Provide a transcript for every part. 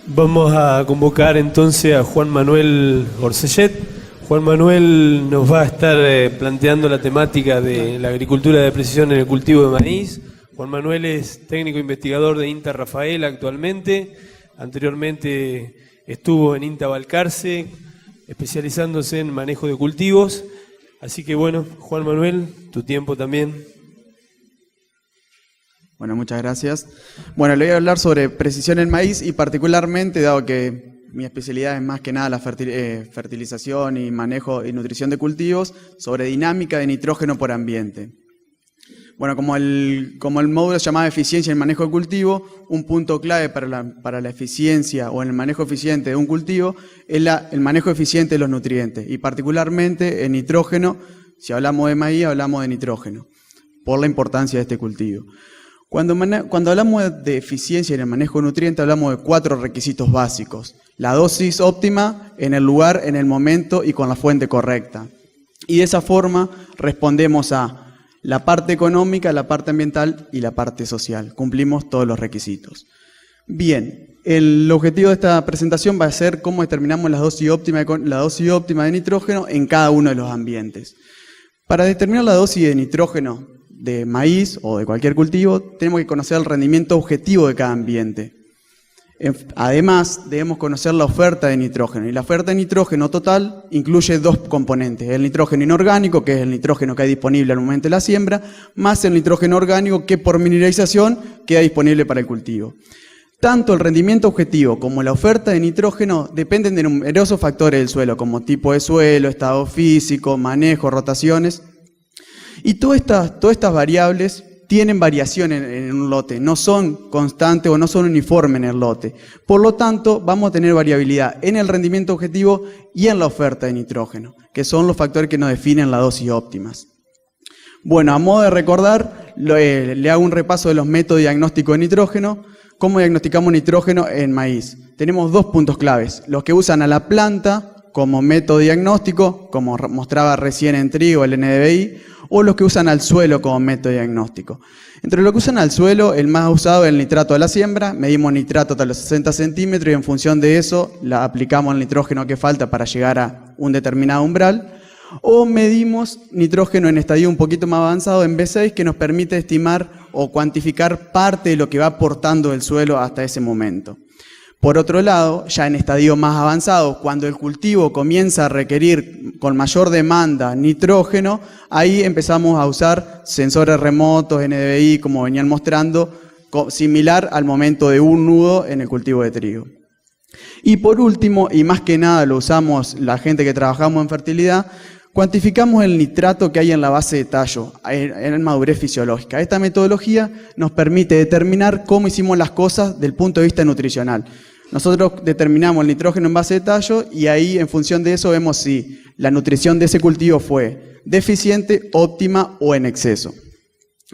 Vamos a convocar entonces a Juan Manuel Orsellet. Juan Manuel nos va a estar planteando la temática de la agricultura de precisión en el cultivo de maíz. Juan Manuel es técnico investigador de INTA Rafael actualmente. Anteriormente estuvo en INTA Balcarce, especializándose en manejo de cultivos. Así que bueno, Juan Manuel, tu tiempo también. Bueno, muchas gracias. Bueno, le voy a hablar sobre precisión en maíz y particularmente, dado que mi especialidad es más que nada la fertilización y manejo y nutrición de cultivos, sobre dinámica de nitrógeno por ambiente. Bueno, como el módulo se llama eficiencia en el manejo de cultivo, un punto clave para la eficiencia o en el manejo eficiente de un cultivo es el manejo eficiente de los nutrientes y particularmente en nitrógeno. Si hablamos de maíz, hablamos de nitrógeno, por la importancia de este cultivo. Cuando hablamos de eficiencia en el manejo de nutrientes, hablamos de 4 requisitos básicos. La dosis óptima, en el lugar, en el momento y con la fuente correcta. Y de esa forma respondemos a la parte económica, la parte ambiental y la parte social. Cumplimos todos los requisitos. Bien, el objetivo de esta presentación va a ser cómo determinamos la dosis óptima de nitrógeno en cada uno de los ambientes. Para determinar la dosis de nitrógeno de maíz o de cualquier cultivo, tenemos que conocer el rendimiento objetivo de cada ambiente. Además, debemos conocer la oferta de nitrógeno. Y la oferta de nitrógeno total incluye 2 componentes. El nitrógeno inorgánico, que es el nitrógeno que hay disponible al momento de la siembra, más el nitrógeno orgánico que por mineralización queda disponible para el cultivo. Tanto el rendimiento objetivo como la oferta de nitrógeno dependen de numerosos factores del suelo, como tipo de suelo, estado físico, manejo, rotaciones. Y todas estas variables tienen variación en un lote, no son constantes o no son uniformes en el lote. Por lo tanto, vamos a tener variabilidad en el rendimiento objetivo y en la oferta de nitrógeno, que son los factores que nos definen las dosis óptimas. Bueno, a modo de recordar, le hago un repaso de los métodos de diagnóstico de nitrógeno. ¿Cómo diagnosticamos nitrógeno en maíz? Tenemos 2 puntos claves, los que usan a la planta como método diagnóstico, como mostraba recién en trigo el NDVI, o los que usan al suelo como método diagnóstico. Entre los que usan al suelo, el más usado es el nitrato de la siembra. Medimos nitrato hasta los 60 centímetros y en función de eso aplicamos el nitrógeno que falta para llegar a un determinado umbral. O medimos nitrógeno en estadio un poquito más avanzado, en B6, que nos permite estimar o cuantificar parte de lo que va aportando el suelo hasta ese momento. Por otro lado, ya en estadios más avanzados, cuando el cultivo comienza a requerir con mayor demanda nitrógeno, ahí empezamos a usar sensores remotos, NDVI, como venían mostrando, similar al momento de un nudo en el cultivo de trigo. Y por último, y más que nada lo usamos la gente que trabajamos en fertilidad, cuantificamos el nitrato que hay en la base de tallo, en madurez fisiológica. Esta metodología nos permite determinar cómo hicimos las cosas desde el punto de vista nutricional. Nosotros determinamos el nitrógeno en base de tallo y ahí en función de eso vemos si la nutrición de ese cultivo fue deficiente, óptima o en exceso.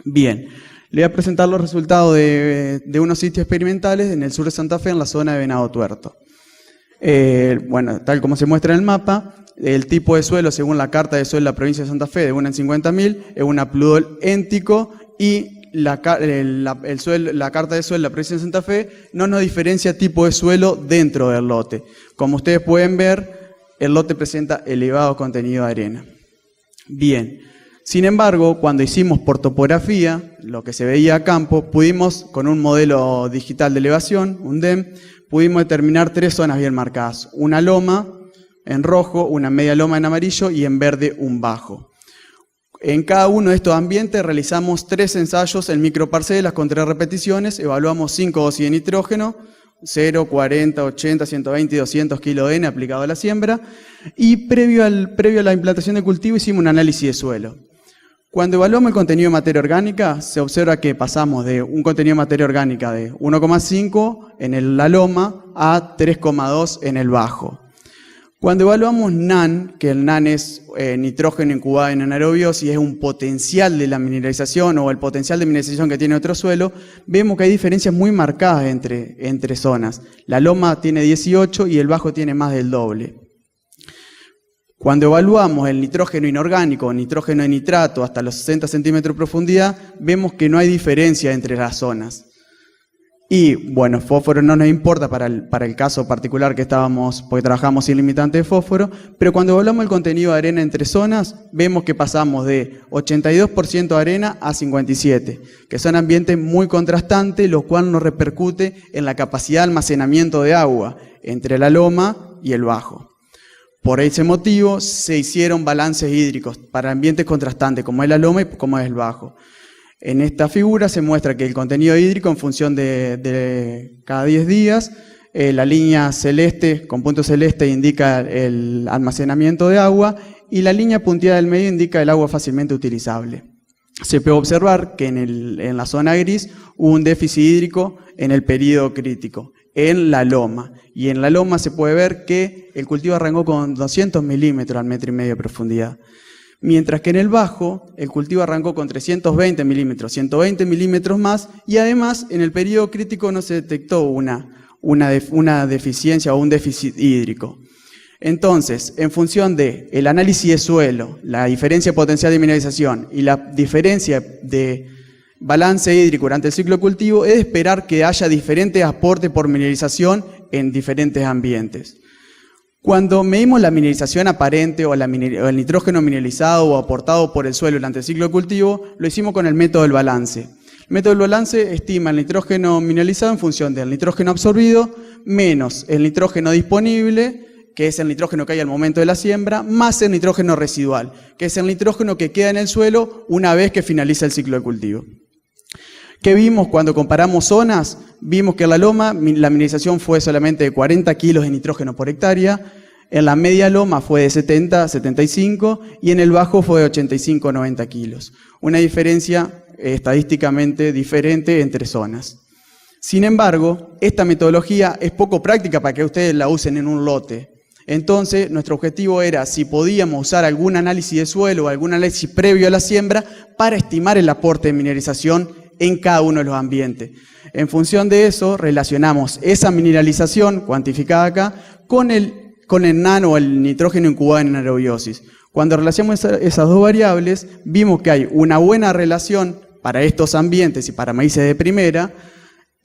Bien, le voy a presentar los resultados de unos sitios experimentales en el sur de Santa Fe, en la zona de Venado Tuerto. Bueno, tal como se muestra en el mapa, el tipo de suelo, según la carta de suelo de la provincia de Santa Fe, de 1 en 50.000, es un apludol éntico y la carta de suelo de la provincia de Santa Fe no nos diferencia tipo de suelo dentro del lote. Como ustedes pueden ver, el lote presenta elevado contenido de arena. Bien, sin embargo, cuando hicimos por topografía, lo que se veía a campo, pudimos, con un modelo digital de elevación, un DEM, pudimos determinar 3 zonas bien marcadas. Una loma en rojo, una media loma en amarillo y en verde un bajo. En cada uno de estos ambientes realizamos 3 ensayos en microparcelas con 3 repeticiones, evaluamos 5 dosis de nitrógeno, 0, 40, 80, 120 y 200 kg de N aplicado a la siembra, y previo a la implantación de cultivo hicimos un análisis de suelo. Cuando evaluamos el contenido de materia orgánica, se observa que pasamos de un contenido de materia orgánica de 1,5 en la loma a 3,2 en el bajo. Cuando evaluamos NAN, que el NAN es nitrógeno incubado en anaerobiosis, es un potencial de la mineralización o el potencial de mineralización que tiene otro suelo, vemos que hay diferencias muy marcadas entre zonas. La loma tiene 18 y el bajo tiene más del doble. Cuando evaluamos el nitrógeno inorgánico o nitrógeno de nitrato hasta los 60 centímetros de profundidad, vemos que no hay diferencia entre las zonas. Y bueno, fósforo no nos importa para el caso particular que estábamos, porque trabajamos sin limitante de fósforo, pero cuando evaluamos el contenido de arena entre zonas, vemos que pasamos de 82% de arena a 57%, que son ambientes muy contrastantes, lo cual nos repercute en la capacidad de almacenamiento de agua entre la loma y el bajo. Por ese motivo se hicieron balances hídricos para ambientes contrastantes, como es la loma y como es el bajo. En esta figura se muestra que el contenido hídrico en función de cada 10 días, la línea celeste con punto celeste indica el almacenamiento de agua y la línea punteada del medio indica el agua fácilmente utilizable. Se puede observar que en la zona gris hubo un déficit hídrico en el periodo crítico, en la loma. Y en la loma se puede ver que el cultivo arrancó con 200 milímetros al 1,5 metros de profundidad. Mientras que en el bajo, el cultivo arrancó con 320 milímetros, 120 milímetros más, y además en el periodo crítico no se detectó una deficiencia o un déficit hídrico. Entonces, en función del análisis de suelo, la diferencia potencial de mineralización y la diferencia de balance hídrico durante el ciclo de cultivo, es de esperar que haya diferentes aportes por mineralización en diferentes ambientes. Cuando medimos la mineralización aparente o el nitrógeno mineralizado o aportado por el suelo durante el ciclo de cultivo, lo hicimos con el método del balance. El método del balance estima el nitrógeno mineralizado en función del nitrógeno absorbido menos el nitrógeno disponible, que es el nitrógeno que hay al momento de la siembra, más el nitrógeno residual, que es el nitrógeno que queda en el suelo una vez que finaliza el ciclo de cultivo. ¿Qué vimos cuando comparamos zonas? Vimos que en la loma la mineralización fue solamente de 40 kilos de nitrógeno por hectárea, en la media loma fue de 70 a 75 y en el bajo fue de 85 a 90 kilos. Una diferencia estadísticamente diferente entre zonas. Sin embargo, esta metodología es poco práctica para que ustedes la usen en un lote. Entonces, nuestro objetivo era si podíamos usar algún análisis de suelo o algún análisis previo a la siembra para estimar el aporte de mineralización en cada uno de los ambientes. En función de eso, relacionamos esa mineralización cuantificada acá con el nano o el nitrógeno incubado en anaerobiosis. Cuando relacionamos esas dos variables, vimos que hay una buena relación para estos ambientes y para maíces de primera,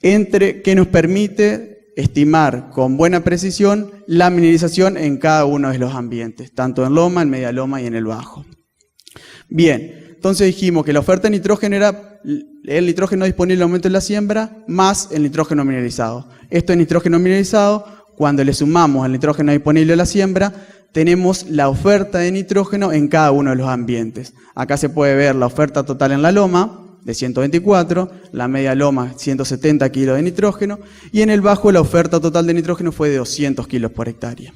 que nos permite estimar con buena precisión la mineralización en cada uno de los ambientes, tanto en loma, en media loma y en el bajo. Bien, entonces dijimos que la oferta de nitrógeno era el nitrógeno disponible al momento de la siembra más el nitrógeno mineralizado. Esto es nitrógeno mineralizado, cuando le sumamos el nitrógeno disponible a la siembra, tenemos la oferta de nitrógeno en cada uno de los ambientes. Acá se puede ver la oferta total en la loma, de 124, la media loma 170 kilos de nitrógeno, y en el bajo la oferta total de nitrógeno fue de 200 kilos por hectárea.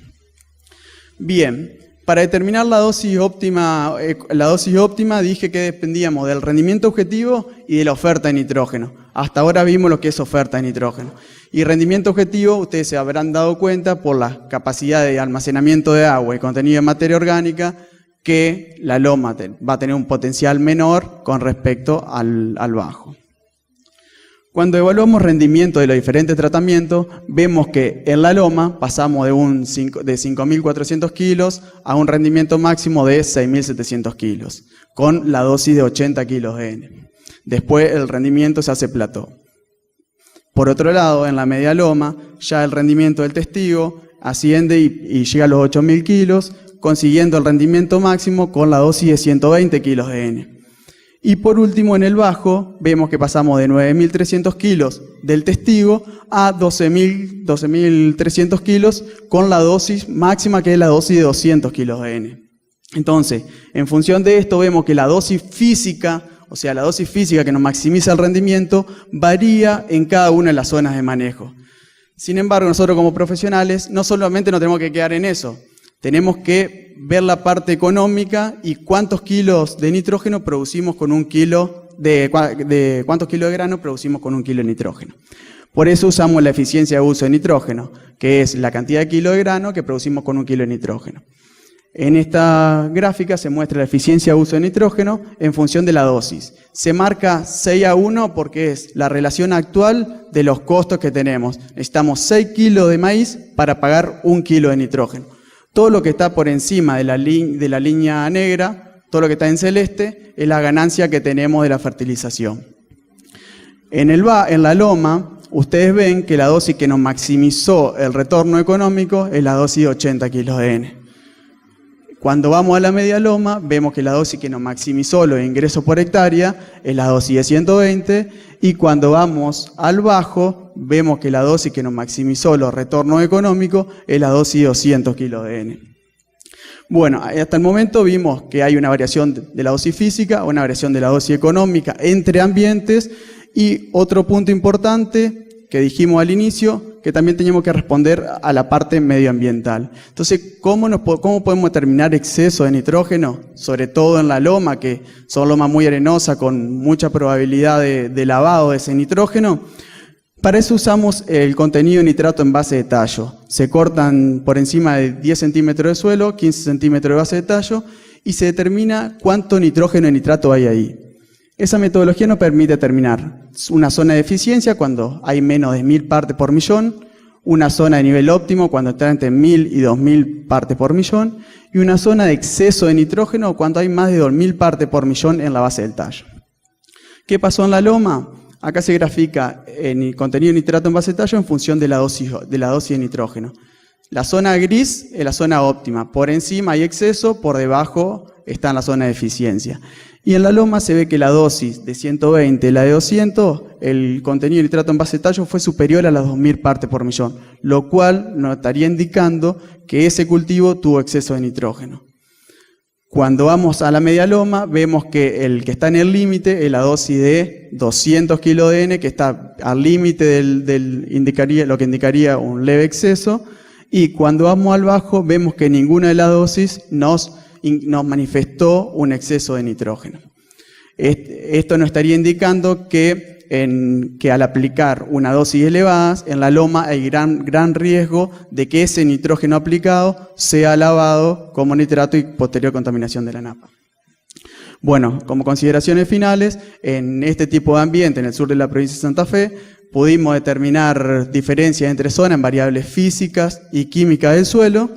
Bien, para determinar la dosis óptima dije que dependíamos del rendimiento objetivo y de la oferta de nitrógeno. Hasta ahora vimos lo que es oferta de nitrógeno. Y rendimiento objetivo, ustedes se habrán dado cuenta por la capacidad de almacenamiento de agua y contenido de materia orgánica, que la loma va a tener un potencial menor con respecto al bajo. Cuando evaluamos rendimiento de los diferentes tratamientos, vemos que en la loma pasamos de 5.400 kilos a un rendimiento máximo de 6.700 kilos, con la dosis de 80 kilos de N. Después el rendimiento se hace plató. Por otro lado, en la media loma, ya el rendimiento del testigo asciende y llega a los 8.000 kilos, consiguiendo el rendimiento máximo con la dosis de 120 kilos de N. Y por último, en el bajo, vemos que pasamos de 9.300 kilos del testigo a 12.300 kilos con la dosis máxima, que es la dosis de 200 kilos de N. Entonces, en función de esto, vemos que la dosis física, o sea, la dosis física que nos maximiza el rendimiento, varía en cada una de las zonas de manejo. Sin embargo, nosotros como profesionales, no solamente nos tenemos que quedar en eso, tenemos que ver la parte económica y cuántos kilos de nitrógeno producimos con un kilo cuántos kilos de grano producimos con un kilo de nitrógeno. Por eso usamos la eficiencia de uso de nitrógeno, que es la cantidad de kilos de grano que producimos con un kilo de nitrógeno. En esta gráfica se muestra la eficiencia de uso de nitrógeno en función de la dosis. Se marca 6:1 porque es la relación actual de los costos que tenemos. Necesitamos 6 kilos de maíz para pagar 1 kilo de nitrógeno. Todo lo que está por encima de la línea negra, todo lo que está en celeste, es la ganancia que tenemos de la fertilización. En la loma, ustedes ven que la dosis que nos maximizó el retorno económico es la dosis de 80 kilos de N. Cuando vamos a la media loma, vemos que la dosis que nos maximizó los ingresos por hectárea es la dosis de 120, y cuando vamos al bajo, vemos que la dosis que nos maximizó los retornos económicos es la dosis de 200 kilos de N. Bueno, hasta el momento vimos que hay una variación de la dosis física, una variación de la dosis económica entre ambientes, y otro punto importante que dijimos al inicio, que también teníamos que responder a la parte medioambiental. Entonces, ¿cómo podemos determinar exceso de nitrógeno? Sobre todo en la loma, que son lomas muy arenosas con mucha probabilidad de lavado de ese nitrógeno. Para eso usamos el contenido de nitrato en base de tallo. Se cortan por encima de 10 centímetros de suelo, 15 centímetros de base de tallo, y se determina cuánto nitrógeno y nitrato hay ahí. Esa metodología nos permite determinar una zona de eficiencia cuando hay menos de 1000 partes por millón, una zona de nivel óptimo cuando está entre 1000 y 2000 partes por millón, y una zona de exceso de nitrógeno cuando hay más de 2000 partes por millón en la base del tallo. ¿Qué pasó en la loma? Acá se grafica el contenido de nitrato en base de tallo en función de la dosis de nitrógeno. La zona gris es la zona óptima, por encima hay exceso, por debajo está en la zona de eficiencia. Y en la loma se ve que la dosis de 120 y la de 200, el contenido de nitrato en base de tallo fue superior a las 2000 partes por millón, lo cual nos estaría indicando que ese cultivo tuvo exceso de nitrógeno. Cuando vamos a la media loma, vemos que el que está en el límite es la dosis de 200 kg de N, que está al límite lo que indicaría un leve exceso, y cuando vamos al bajo, vemos que ninguna de las dosis nos manifestó un exceso de nitrógeno. Esto nos estaría indicando que al aplicar una dosis elevada, en la loma hay gran riesgo de que ese nitrógeno aplicado sea lavado como nitrato y posterior contaminación de la napa. Bueno, como consideraciones finales, en este tipo de ambiente, en el sur de la provincia de Santa Fe, pudimos determinar diferencias entre zonas en variables físicas y químicas del suelo.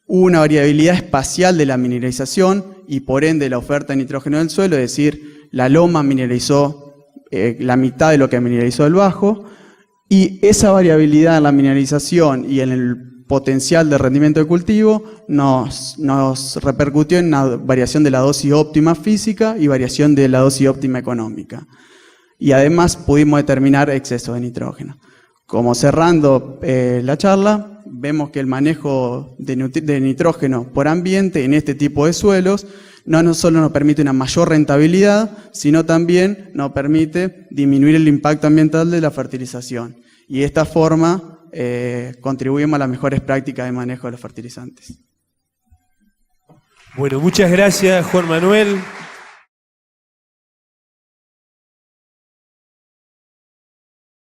Hubo una variabilidad espacial de la mineralización y por ende la oferta de nitrógeno del suelo, es decir, la loma mineralizó la mitad de lo que mineralizó el bajo, y esa variabilidad en la mineralización y en el potencial de rendimiento de cultivo nos repercutió en una variación de la dosis óptima física y variación de la dosis óptima económica. Y además pudimos determinar exceso de nitrógeno. Como cerrando la charla, vemos que el manejo de nitrógeno por ambiente en este tipo de suelos no solo nos permite una mayor rentabilidad, sino también nos permite disminuir el impacto ambiental de la fertilización. Y de esta forma contribuimos a las mejores prácticas de manejo de los fertilizantes. Bueno, muchas gracias, Juan Manuel.